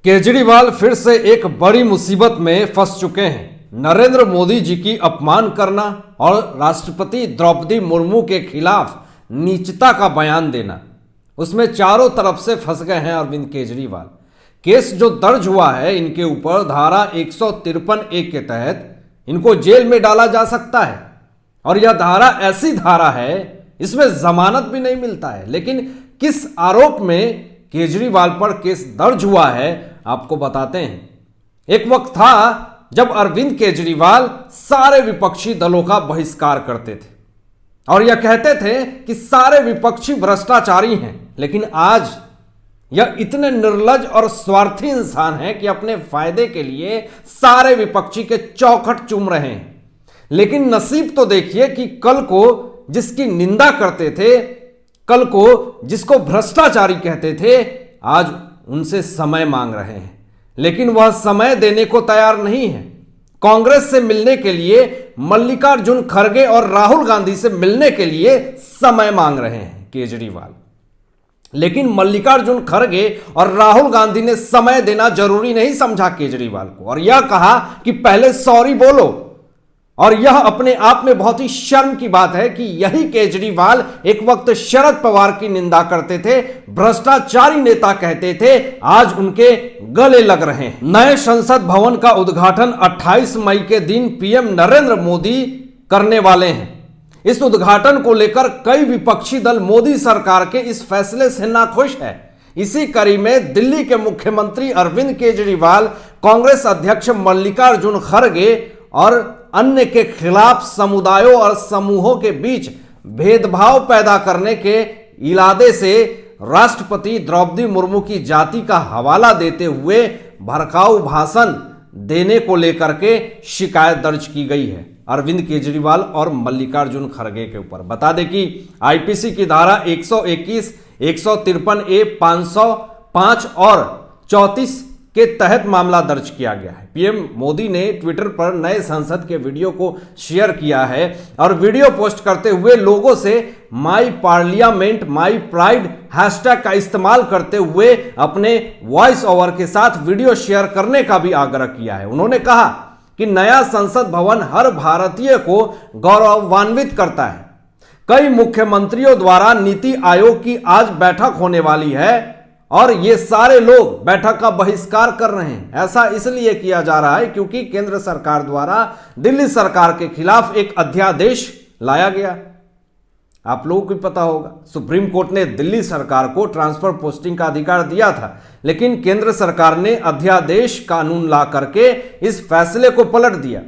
केजरीवाल फिर से एक बड़ी मुसीबत में फंस चुके हैं। नरेंद्र मोदी जी की अपमान करना और राष्ट्रपति द्रौपदी मुर्मू के खिलाफ नीचता का बयान देना, उसमें चारों तरफ से फंस गए हैं अरविंद केजरीवाल। केस जो दर्ज हुआ है इनके ऊपर धारा 153(a) के तहत इनको जेल में डाला जा सकता है और यह धारा ऐसी धारा है इसमें जमानत भी नहीं मिलता है। लेकिन किस आरोप में केजरीवाल पर केस दर्ज हुआ है आपको बताते हैं। एक वक्त था जब अरविंद केजरीवाल सारे विपक्षी दलों का बहिष्कार करते थे और यह कहते थे कि सारे विपक्षी भ्रष्टाचारी हैं। लेकिन आज यह इतने निर्लज और स्वार्थी इंसान हैं कि अपने फायदे के लिए सारे विपक्षी के चौखट चूम रहे हैं। लेकिन नसीब तो देखिए कि कल को जिसकी निंदा करते थे, कल को जिसको भ्रष्टाचारी कहते थे, आज उनसे समय मांग रहे हैं। लेकिन वह समय देने को तैयार नहीं है। कांग्रेस से मिलने के लिए मल्लिकार्जुन खड़गे और राहुल गांधी से मिलने के लिए समय मांग रहे हैं केजरीवाल। लेकिन मल्लिकार्जुन खड़गे और राहुल गांधी ने समय देना जरूरी नहीं समझा केजरीवाल को और यह कहा कि पहले सॉरी बोलो। और यह अपने आप में बहुत ही शर्म की बात है कि यही केजरीवाल एक वक्त शरद पवार की निंदा करते थे, भ्रष्टाचारी नेता कहते थे, आज उनके गले लग रहे हैं। नए संसद भवन का उद्घाटन 28 मई के दिन पीएम नरेंद्र मोदी करने वाले हैं। इस उद्घाटन को लेकर कई विपक्षी दल मोदी सरकार के इस फैसले से नाखुश है। इसी कड़ी में दिल्ली के मुख्यमंत्री अरविंद केजरीवाल कांग्रेस अध्यक्ष मल्लिकार्जुन खड़गे और अन्य के खिलाफ समुदायों और समूहों के बीच भेदभाव पैदा करने के इरादे से राष्ट्रपति द्रौपदी मुर्मू की जाति का हवाला देते हुए भड़काऊ भाषण देने को लेकर के शिकायत दर्ज की गई है अरविंद केजरीवाल और मल्लिकार्जुन खड़गे के ऊपर। बता दें कि आईपीसी की धारा 121, 153(a), 505 और 34 के तहत मामला दर्ज किया गया है। पीएम मोदी ने ट्विटर पर नए संसद के वीडियो को शेयर किया है और वीडियो पोस्ट करते हुए लोगों से माई पार्लियामेंट माई प्राइड हैशटैग का इस्तेमाल करते हुए अपने वॉइस ओवर के साथ वीडियो शेयर करने का भी आग्रह किया है। उन्होंने कहा कि नया संसद भवन हर भारतीय को गौरवान्वित करता है। कई मुख्यमंत्रियों द्वारा नीति आयोग की आज बैठक होने वाली है और ये सारे लोग बैठक का बहिष्कार कर रहे हैं। ऐसा इसलिए किया जा रहा है क्योंकि केंद्र सरकार द्वारा दिल्ली सरकार के खिलाफ एक अध्यादेश लाया गया। आप लोगों को पता होगा सुप्रीम कोर्ट ने दिल्ली सरकार को ट्रांसफर पोस्टिंग का अधिकार दिया था, लेकिन केंद्र सरकार ने अध्यादेश कानून ला करके इस फैसले को पलट दिया।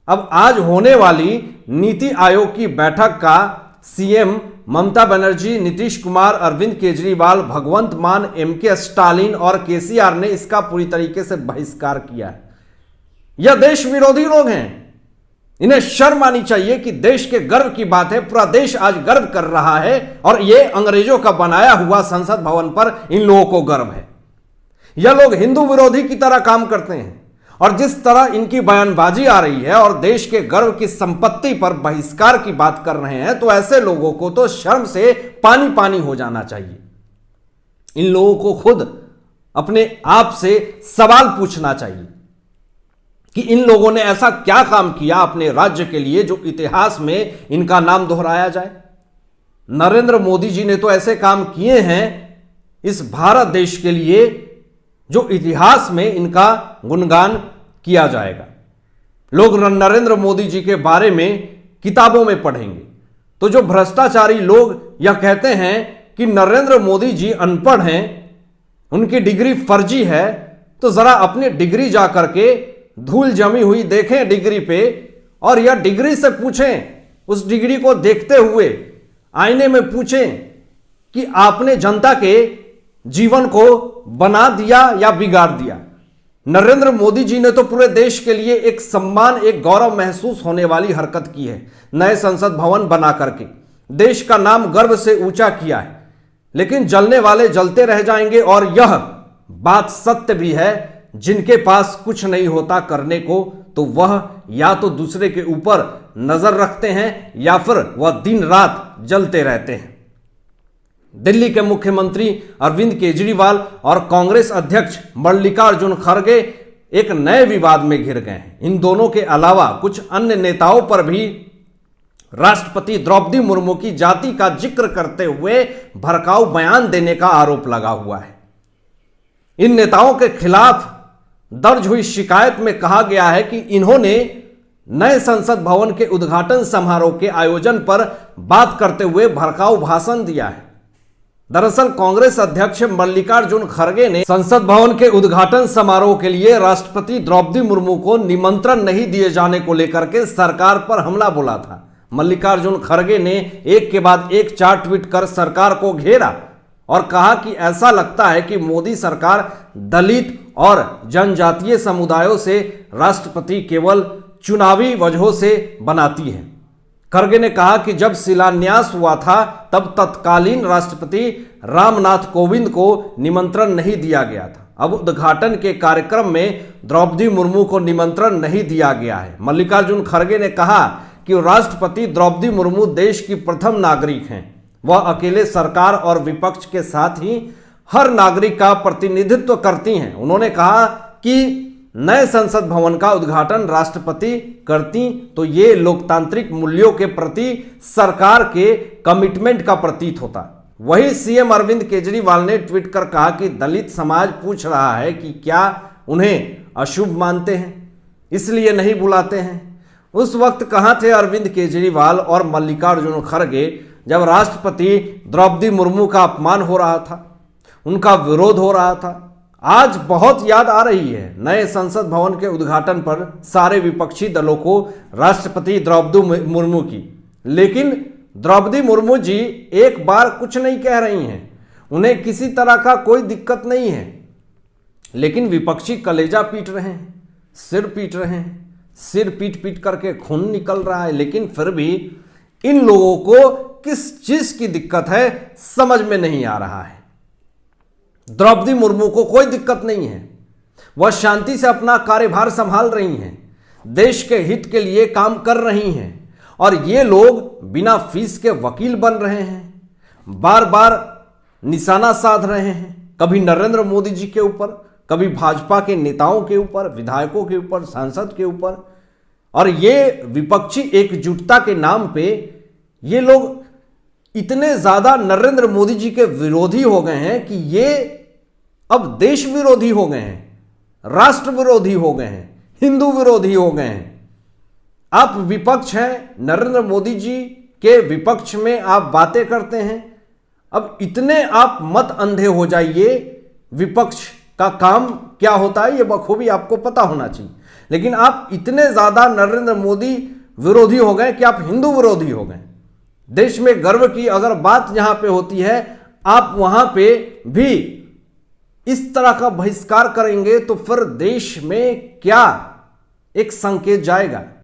अब आज होने वाली नीति आयोग की बैठक का सीएम ममता बनर्जी, नीतीश कुमार, अरविंद केजरीवाल, भगवंत मान, एमके स्टालिन और केसीआर ने इसका पूरी तरीके से बहिष्कार किया है। यह देश विरोधी लोग हैं। इन्हें शर्म आनी चाहिए कि देश के गर्व की बात है, पूरा देश आज गर्व कर रहा है और यह अंग्रेजों का बनाया हुआ संसद भवन पर इन लोगों को गर्व है। यह लोग हिंदू विरोधी की तरह काम करते हैं और जिस तरह इनकी बयानबाजी आ रही है और देश के गर्व की संपत्ति पर बहिष्कार की बात कर रहे हैं, तो ऐसे लोगों को तो शर्म से पानी पानी हो जाना चाहिए। इन लोगों को खुद अपने आप से सवाल पूछना चाहिए कि इन लोगों ने ऐसा क्या काम किया अपने राज्य के लिए जो इतिहास में इनका नाम दोहराया जाए। नरेंद्र मोदी जी ने तो ऐसे काम किए हैं इस भारत देश के लिए जो इतिहास में इनका गुणगान किया जाएगा। लोग नरेंद्र मोदी जी के बारे में किताबों में पढ़ेंगे। तो जो भ्रष्टाचारी लोग यह कहते हैं कि नरेंद्र मोदी जी अनपढ़ हैं, उनकी डिग्री फर्जी है, तो जरा अपनी डिग्री जा करके धूल जमी हुई देखें डिग्री पे और यह डिग्री से पूछें, उस डिग्री को देखते हुए आईने में पूछें कि आपने जनता के जीवन को बना दिया या बिगाड़ दिया। नरेंद्र मोदी जी ने तो पूरे देश के लिए एक सम्मान, एक गौरव महसूस होने वाली हरकत की है। नए संसद भवन बना करके देश का नाम गर्व से ऊंचा किया है। लेकिन जलने वाले जलते रह जाएंगे और यह बात सत्य भी है, जिनके पास कुछ नहीं होता करने को तो वह या तो दूसरे के ऊपर नजर रखते हैं या फिर वह दिन रात जलते रहते हैं। दिल्ली के मुख्यमंत्री अरविंद केजरीवाल और कांग्रेस अध्यक्ष मल्लिकार्जुन खड़गे एक नए विवाद में घिर गए हैं। इन दोनों के अलावा कुछ अन्य नेताओं पर भी राष्ट्रपति द्रौपदी मुर्मू की जाति का जिक्र करते हुए भड़काऊ बयान देने का आरोप लगा हुआ है। इन नेताओं के खिलाफ दर्ज हुई शिकायत में कहा गया है कि इन्होंने नए संसद भवन के उद्घाटन समारोह के आयोजन पर बात करते हुए भड़काऊ भाषण दिया है। दरअसल कांग्रेस अध्यक्ष मल्लिकार्जुन खड़गे ने संसद भवन के उद्घाटन समारोह के लिए राष्ट्रपति द्रौपदी मुर्मू को निमंत्रण नहीं दिए जाने को लेकर के सरकार पर हमला बोला था। मल्लिकार्जुन खड़गे ने एक के बाद एक 4 ट्वीट कर सरकार को घेरा और कहा कि ऐसा लगता है कि मोदी सरकार दलित और जनजातीय समुदायों से राष्ट्रपति केवल चुनावी वजहों से बनाती है। खड़गे ने कहा कि जब शिलान्यास हुआ था तब तत्कालीन राष्ट्रपति रामनाथ कोविंद को निमंत्रण नहीं दिया गया था। अब उद्घाटन के कार्यक्रम में द्रौपदी मुर्मू को निमंत्रण नहीं दिया गया है। मल्लिकार्जुन खड़गे ने कहा कि राष्ट्रपति द्रौपदी मुर्मू देश की प्रथम नागरिक हैं। वह अकेले सरकार और विपक्ष के साथ ही हर नागरिक का प्रतिनिधित्व करती हैं। उन्होंने कहा कि नए संसद भवन का उद्घाटन राष्ट्रपति करती तो ये लोकतांत्रिक मूल्यों के प्रति सरकार के कमिटमेंट का प्रतीक होता। वहीं सीएम अरविंद केजरीवाल ने ट्वीट कर कहा कि दलित समाज पूछ रहा है कि क्या उन्हें अशुभ मानते हैं, इसलिए नहीं बुलाते हैं। उस वक्त कहां थे अरविंद केजरीवाल और मल्लिकार्जुन खड़गे जब राष्ट्रपति द्रौपदी मुर्मू का अपमान हो रहा था, उनका विरोध हो रहा था। आज बहुत याद आ रही है नए संसद भवन के उद्घाटन पर सारे विपक्षी दलों को राष्ट्रपति द्रौपदी मुर्मू की, लेकिन द्रौपदी मुर्मू जी एक बार कुछ नहीं कह रही हैं। उन्हें किसी तरह का कोई दिक्कत नहीं है, लेकिन विपक्षी कलेजा पीट रहे हैं, सिर पीट रहे हैं, सिर पीट पीट करके खून निकल रहा है। लेकिन फिर भी इन लोगों को किस चीज की दिक्कत है समझ में नहीं आ रहा है। द्रौपदी मुर्मू को कोई दिक्कत नहीं है, वह शांति से अपना कार्यभार संभाल रही हैं, देश के हित के लिए काम कर रही हैं और ये लोग बिना फीस के वकील बन रहे हैं, बार बार निशाना साध रहे हैं, कभी नरेंद्र मोदी जी के ऊपर, कभी भाजपा के नेताओं के ऊपर, विधायकों के ऊपर, सांसद के ऊपर। और ये विपक्षी एकजुटता के नाम पे ये लोग इतने ज्यादा नरेंद्र मोदी जी के विरोधी हो गए हैं कि ये अब देश विरोधी हो गए हैं, राष्ट्र विरोधी हो गए हैं, हिंदू विरोधी हो गए हैं। आप विपक्ष हैं, नरेंद्र मोदी जी के विपक्ष में आप बातें करते हैं। अब इतने आप मत अंधे हो जाइए, विपक्ष का काम क्या होता है ये बखूबी आपको पता होना चाहिए। लेकिन आप इतने ज्यादा नरेंद्र मोदी विरोधी हो गए कि आप हिंदू विरोधी हो गए। देश में गर्व की अगर बात यहां पे होती है, आप वहां पे भी इस तरह का बहिष्कार करेंगे तो फिर देश में क्या एक संकेत जाएगा।